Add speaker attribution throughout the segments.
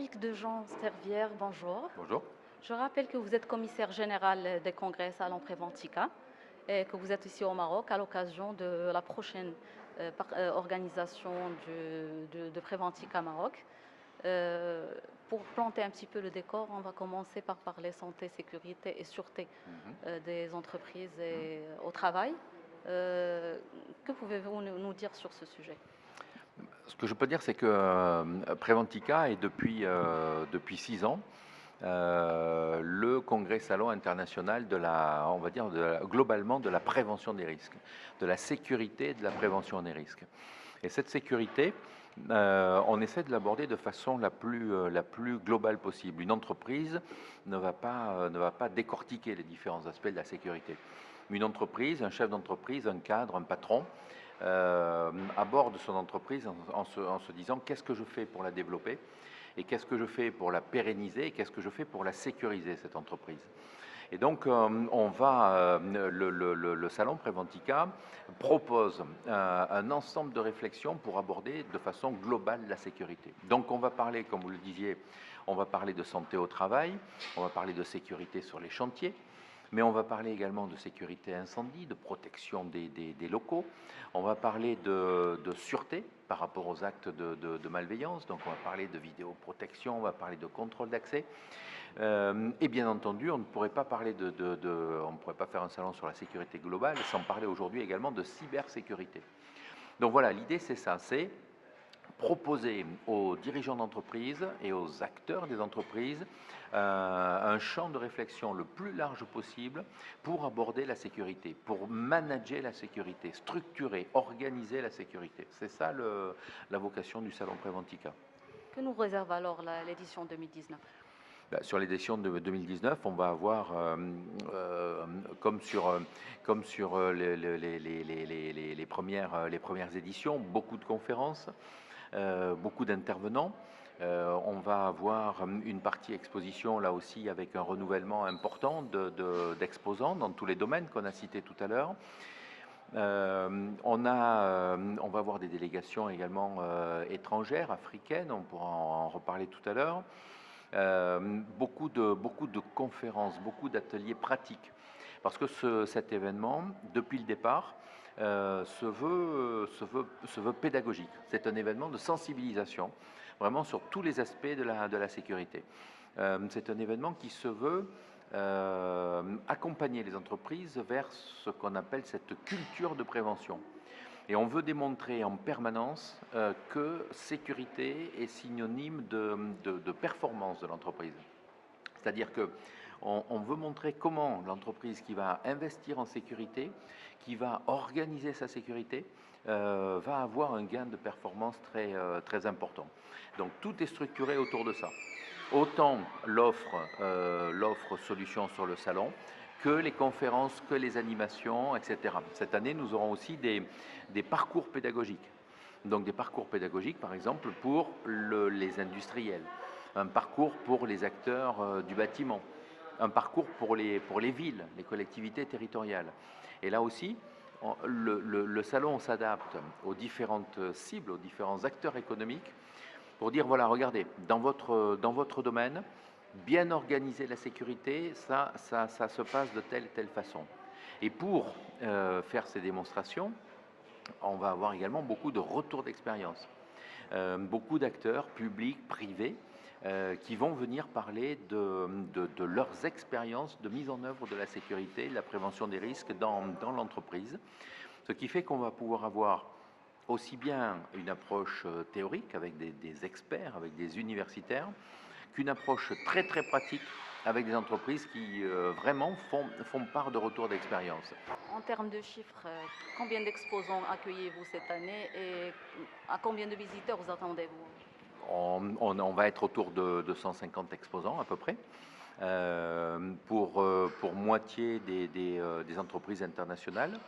Speaker 1: Annick de Jean Servière, bonjour.
Speaker 2: Bonjour.
Speaker 1: Je rappelle que vous êtes commissaire général des congrès Salon Préventica et que vous êtes ici au Maroc à l'occasion de la prochaine organisation de Préventica Maroc. Pour planter un petit peu le décor, on va commencer par parler santé, sécurité et sûreté des entreprises et au travail. Que pouvez-vous nous dire sur ce sujet?
Speaker 2: Ce que je peux dire, c'est que Préventica est depuis 6 ans le congrès salon international de on va dire, globalement de la prévention des risques, de la sécurité et de la prévention des risques. Et cette sécurité, on essaie de l'aborder de façon la plus globale possible. Une entreprise ne va pas décortiquer les différents aspects de la sécurité. Une entreprise, un chef d'entreprise, un cadre, un patron, aborde son entreprise en se disant qu'est-ce que je fais pour la développer et qu'est-ce que je fais pour la pérenniser et qu'est-ce que je fais pour la sécuriser, cette entreprise. Et donc, le salon Préventica propose un ensemble de réflexions pour aborder de façon globale la sécurité. Donc, on va parler, comme vous le disiez, on va parler de santé au travail, on va parler de sécurité sur les chantiers, mais on va parler également de sécurité incendie, de protection des locaux. On va parler de sûreté par rapport aux actes de malveillance. Donc on va parler de vidéoprotection, on va parler de contrôle d'accès. Et bien entendu, on ne pourrait pas parler on ne pourrait pas faire un salon sur la sécurité globale sans parler aujourd'hui également de cybersécurité. Donc voilà, l'idée c'est ça, c'est proposer aux dirigeants d'entreprise et aux acteurs des entreprises un champ de réflexion le plus large possible pour aborder la sécurité, pour manager la sécurité, structurer, organiser la sécurité. C'est ça la vocation du Salon Préventica.
Speaker 1: Que nous réserve alors l'édition 2019?
Speaker 2: Sur l'édition de 2019, on va avoir, comme sur les premières éditions, beaucoup de conférences, beaucoup d'intervenants. On va avoir une partie exposition là aussi avec un renouvellement important d'exposants dans tous les domaines qu'on a cités tout à l'heure. On va avoir des délégations également étrangères, africaines, on pourra en reparler tout à l'heure. Beaucoup de conférences, beaucoup d'ateliers pratiques. Parce que cet événement, depuis le départ, se veut pédagogique. C'est un événement de sensibilisation, vraiment sur tous les aspects de la sécurité. C'est un événement qui se veut accompagner les entreprises vers ce qu'on appelle cette culture de prévention. Et on veut démontrer en permanence que sécurité est synonyme de performance de l'entreprise. C'est-à-dire que on veut montrer comment l'entreprise qui va investir en sécurité, qui va organiser sa sécurité, va avoir un gain de performance très important. Donc tout est structuré autour de ça. Autant l'offre solution sur le salon, que les conférences, que les animations, etc. Cette année, nous aurons aussi des parcours pédagogiques. Donc des parcours pédagogiques, par exemple, pour les industriels, un parcours pour les acteurs du bâtiment, un parcours pour les villes, les collectivités territoriales. Et là aussi, le salon s'adapte aux différentes cibles, aux différents acteurs économiques, pour dire, voilà, regardez, dans votre domaine, bien organiser la sécurité, ça se passe de telle et telle façon. Et pour faire ces démonstrations, on va avoir également beaucoup de retours d'expérience. Beaucoup d'acteurs publics, privés, qui vont venir parler de leurs expériences de mise en œuvre de la sécurité, de la prévention des risques dans l'entreprise. Ce qui fait qu'on va pouvoir avoir aussi bien une approche théorique avec des experts, avec des universitaires, qu'une approche très pratique avec des entreprises qui vraiment font part de retours d'expérience.
Speaker 1: En termes de chiffres, combien d'exposants accueillez-vous cette année et à combien de visiteurs vous attendez-vous?
Speaker 2: On va être autour de 150 exposants à peu près, pour moitié des entreprises internationales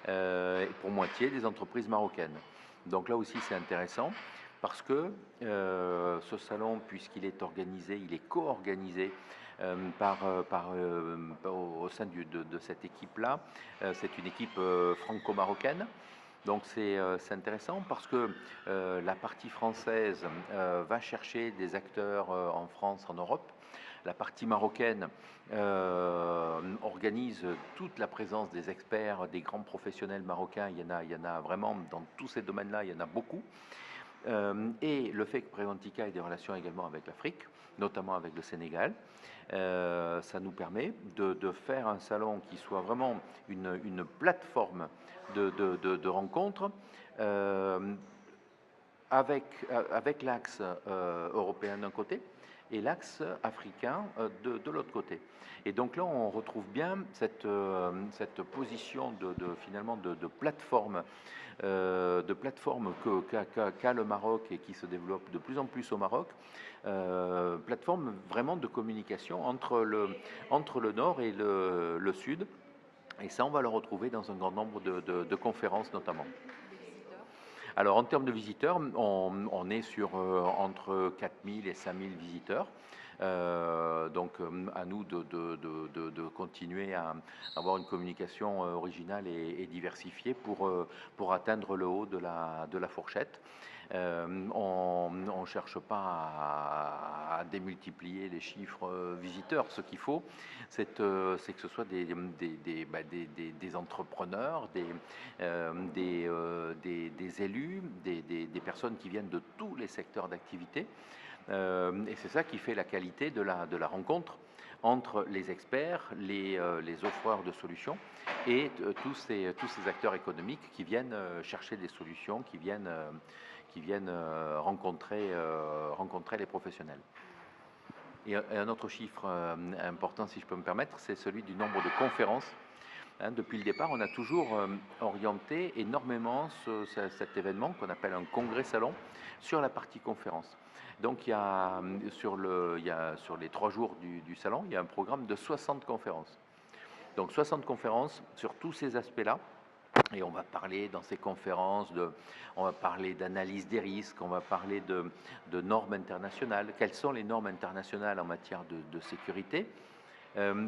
Speaker 2: et pour moitié des entreprises marocaines. Donc là aussi c'est intéressant parce que ce salon, puisqu'il est organisé, il est co-organisé au sein de cette équipe-là. C'est une équipe franco-marocaine. Donc c'est intéressant parce que la partie française va chercher des acteurs en France, en Europe. La partie marocaine organise toute la présence des experts, des grands professionnels marocains. Il y en a vraiment dans tous ces domaines-là, il y en a beaucoup. Et le fait que Préventica ait des relations également avec l'Afrique, notamment avec le Sénégal, ça nous permet de faire un salon qui soit vraiment une plateforme de rencontres avec l'axe européen d'un côté et l'axe africain de l'autre côté. Et donc là, on retrouve bien cette position finalement de plateforme qu'a le Maroc et qui se développe de plus en plus au Maroc, plateforme vraiment de communication entre le nord et le sud. Et ça, on va le retrouver dans un grand nombre de conférences notamment. Alors en termes de visiteurs, on est sur entre 4000 et 5000 visiteurs. Donc à nous de continuer à avoir une communication originale et diversifiée pour atteindre le haut de la fourchette. On ne cherche pas à démultiplier les chiffres visiteurs. Ce qu'il faut, c'est que ce soit des entrepreneurs, des élus, des personnes qui viennent de tous les secteurs d'activité. Et c'est ça qui fait la qualité de la rencontre entre les experts, les offreurs de solutions et tous ces acteurs économiques qui viennent chercher des solutions, qui viennent rencontrer les professionnels. Et un autre chiffre important, si je peux me permettre, c'est celui du nombre de conférences. Depuis le départ, on a toujours orienté énormément cet événement qu'on appelle un congrès-salon sur la partie conférence. Donc il y a sur les 3 jours du salon, il y a un programme de 60 conférences. Donc 60 conférences sur tous ces aspects-là. Et on va parler dans ces conférences, on va parler d'analyse des risques, on va parler de normes internationales. Quelles sont les normes internationales en matière de sécurité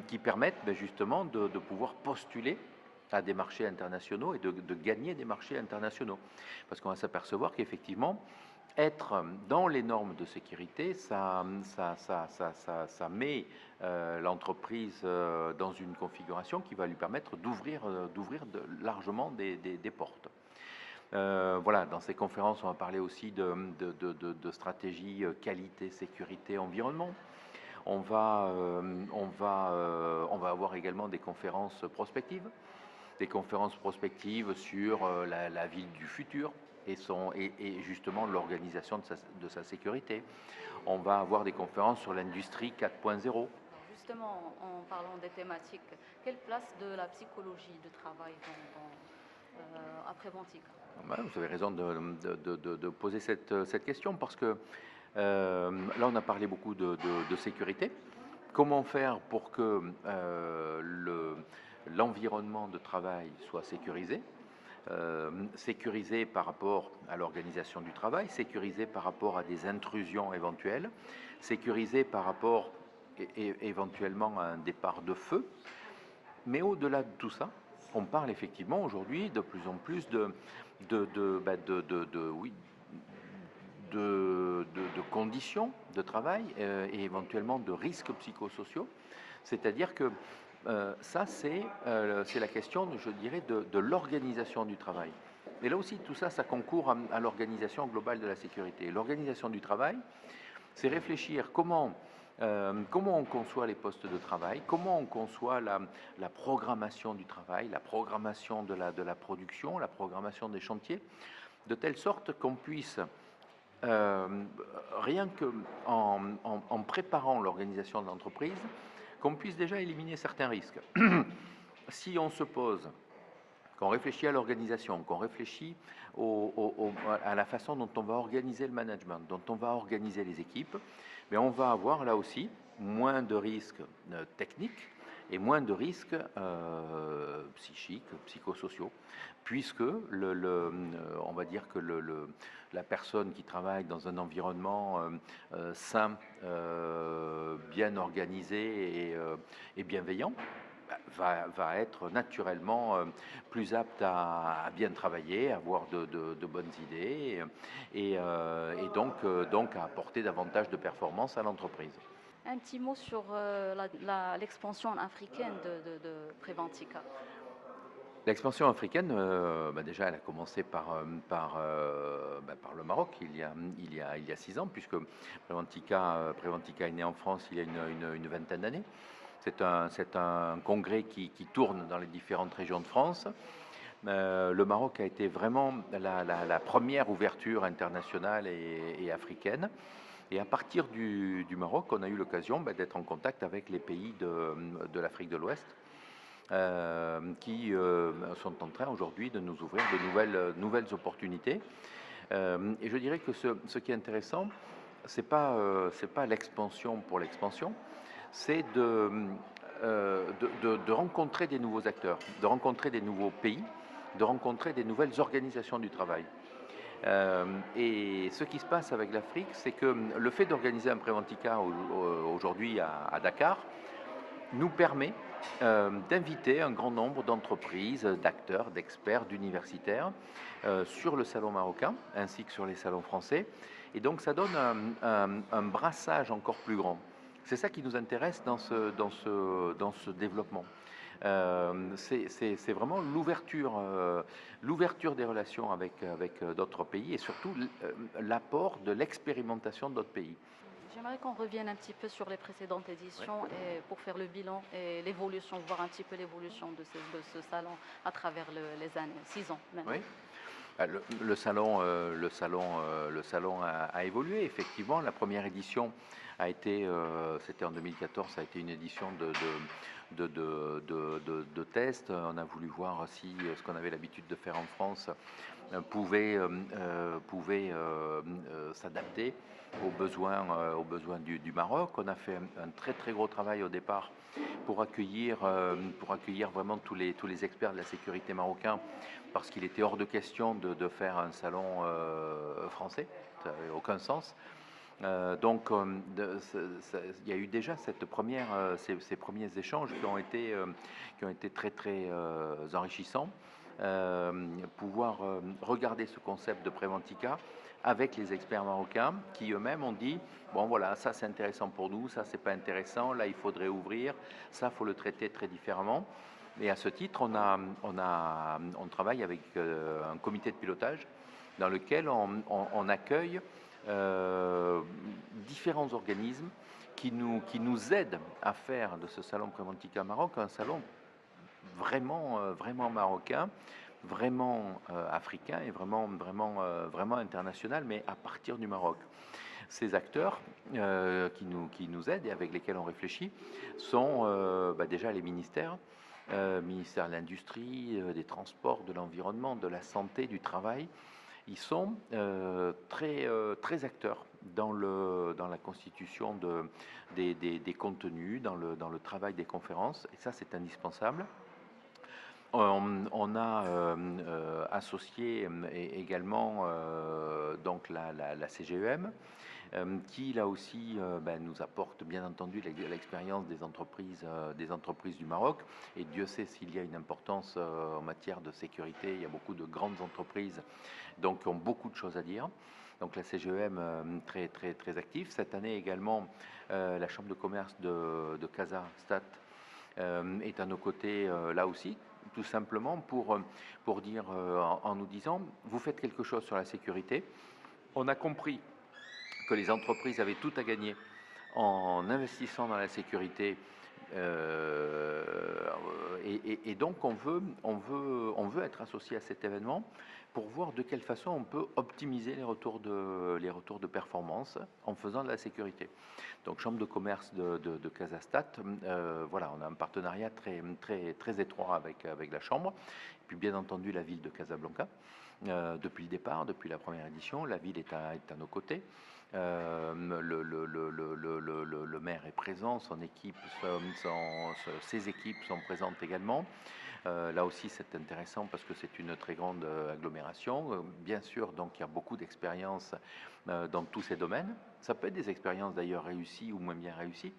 Speaker 2: qui permettent justement de pouvoir postuler à des marchés internationaux et de gagner des marchés internationaux. Parce qu'on va s'apercevoir qu'effectivement, être dans les normes de sécurité, ça met l'entreprise dans une configuration qui va lui permettre d'ouvrir largement des portes. Voilà, dans ces conférences, on va parler aussi de stratégie qualité, sécurité, environnement. On va avoir également des conférences prospectives sur la ville du futur et justement l'organisation de sa sécurité. On va avoir des conférences sur l'industrie 4.0.
Speaker 1: Justement, en parlant des thématiques, quelle place de la psychologie de travail à Préventica?
Speaker 2: Vous avez raison de poser cette question parce que là, on a parlé beaucoup de sécurité. Comment faire pour que l'environnement de travail soit sécurisé, sécurisé par rapport à l'organisation du travail, sécurisé par rapport à des intrusions éventuelles, sécurisé par rapport éventuellement à un départ de feu. Mais au-delà de tout ça, on parle effectivement aujourd'hui de plus en plus de conditions de travail et éventuellement de risques psychosociaux. C'est-à-dire que ça, c'est la question, je dirais, de l'organisation du travail. Et là aussi, tout ça, ça concourt à l'organisation globale de la sécurité. L'organisation du travail, c'est réfléchir comment on conçoit les postes de travail, comment on conçoit la programmation du travail, la programmation de la production, la programmation des chantiers, de telle sorte qu'on puisse, rien qu'en préparant l'organisation de l'entreprise, qu'on puisse déjà éliminer certains risques. Si on se pose, qu'on réfléchit à l'organisation, qu'on réfléchit à la façon dont on va organiser le management, dont on va organiser les équipes, mais on va avoir là aussi moins de risques techniques et moins de risques psychiques, psychosociaux, puisque on va dire que la personne qui travaille dans un environnement sain, bien organisé et bienveillant, va être naturellement plus apte à bien travailler, à avoir de bonnes idées et donc à apporter davantage de performance à l'entreprise.
Speaker 1: Un petit mot sur l'expansion africaine de Préventica.
Speaker 2: L'expansion africaine, déjà, elle a commencé par le Maroc il y a 6 ans, puisque Préventica est né en France il y a une vingtaine d'années. C'est un congrès qui tourne dans les différentes régions de France. Le Maroc a été vraiment la première ouverture internationale et africaine. Et à partir du Maroc, on a eu l'occasion d'être en contact avec les pays de l'Afrique de l'Ouest qui sont en train aujourd'hui de nous ouvrir de nouvelles opportunités. Et je dirais que ce qui est intéressant, c'est pas l'expansion pour l'expansion, c'est de rencontrer des nouveaux acteurs, de rencontrer des nouveaux pays, de rencontrer des nouvelles organisations du travail. Et ce qui se passe avec l'Afrique, c'est que le fait d'organiser un Préventica aujourd'hui à Dakar nous permet d'inviter un grand nombre d'entreprises, d'acteurs, d'experts, d'universitaires sur le salon marocain ainsi que sur les salons français. Et donc ça donne un brassage encore plus grand. C'est ça qui nous intéresse dans ce développement. C'est vraiment l'ouverture des relations avec d'autres pays et surtout l'apport de l'expérimentation d'autres pays.
Speaker 1: J'aimerais qu'on revienne un petit peu sur les précédentes éditions et pour faire le bilan et l'évolution, voir un petit peu l'évolution de ce salon à travers les années, 6 ans maintenant.
Speaker 2: Oui. Le salon a évolué. Effectivement, la première édition a été, c'était en 2014, ça a été une édition de test. On a voulu voir si ce qu'on avait l'habitude de faire en France pouvait s'adapter aux besoins du Maroc. On a fait un très très gros travail au départ pour accueillir vraiment tous les experts de la sécurité marocains, parce qu'il était hors de question de faire un salon français, ça n'avait aucun sens. Donc il y a eu déjà ces premiers échanges qui ont été très très enrichissants. Pouvoir regarder ce concept de Préventica avec les experts marocains qui eux-mêmes ont dit bon voilà, ça c'est intéressant pour nous, ça c'est pas intéressant, là il faudrait ouvrir, ça faut le traiter très différemment. Et à ce titre, on travaille avec un comité de pilotage dans lequel on accueille différents organismes qui nous aident à faire de ce salon Préventica Maroc un salon vraiment marocain, vraiment africain et vraiment international, mais à partir du Maroc. Ces acteurs qui nous aident et avec lesquels on réfléchit sont déjà les ministères, ministère de l'Industrie, des Transports, de l'Environnement, de la Santé, du Travail. Ils sont très acteurs dans la constitution des contenus, dans le travail des conférences, et ça c'est indispensable. On a associé également donc la CGEM, qui là aussi nous apporte bien entendu l'expérience des entreprises du Maroc. Et Dieu sait s'il y a une importance en matière de sécurité. Il y a beaucoup de grandes entreprises donc qui ont beaucoup de choses à dire. Donc la CGEM très active. Cette année également, la Chambre de commerce de Casa-Stat est à nos côtés là aussi, tout simplement pour dire en nous disant vous faites quelque chose sur la sécurité. On a compris que les entreprises avaient tout à gagner en investissant dans la sécurité et donc on veut être associé à cet événement pour voir de quelle façon on peut optimiser les retours de performance en faisant de la sécurité. Donc Chambre de commerce de Casa-Stat, voilà, on a un partenariat très étroit avec la Chambre, et puis bien entendu la ville de Casablanca. Depuis le départ, depuis la première édition, la ville est à nos côtés. Le maire est présent, ses équipes sont présentes également. Là aussi, c'est intéressant parce que c'est une très grande agglomération. Bien sûr, donc il y a beaucoup d'expériences dans tous ces domaines. Ça peut être des expériences d'ailleurs réussies ou moins bien réussies.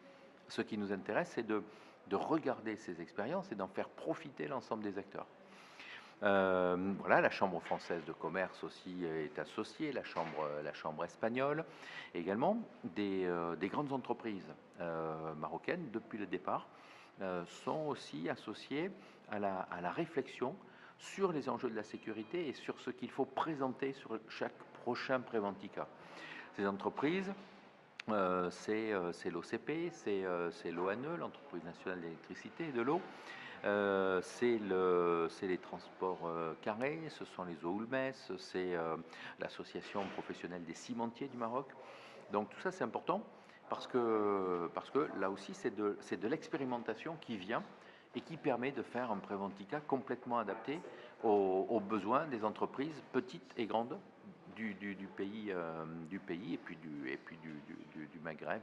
Speaker 2: Ce qui nous intéresse, c'est de de regarder ces expériences et d'en faire profiter l'ensemble des acteurs. Voilà, la Chambre française de commerce aussi est associée, la chambre espagnole, et également des grandes entreprises marocaines, depuis le départ, sont aussi associées à la réflexion sur les enjeux de la sécurité et sur ce qu'il faut présenter sur chaque prochain Préventica. Ces entreprises, c'est l'OCP, c'est l'ONE, l'entreprise nationale d'électricité et de l'eau, c'est les transports carrés, ce sont les OULMES, c'est l'association professionnelle des cimentiers du Maroc. Donc tout ça c'est important parce que là aussi c'est de l'expérimentation qui vient et qui permet de faire un Préventica complètement adapté aux besoins des entreprises petites et grandes du pays et puis du Maghreb.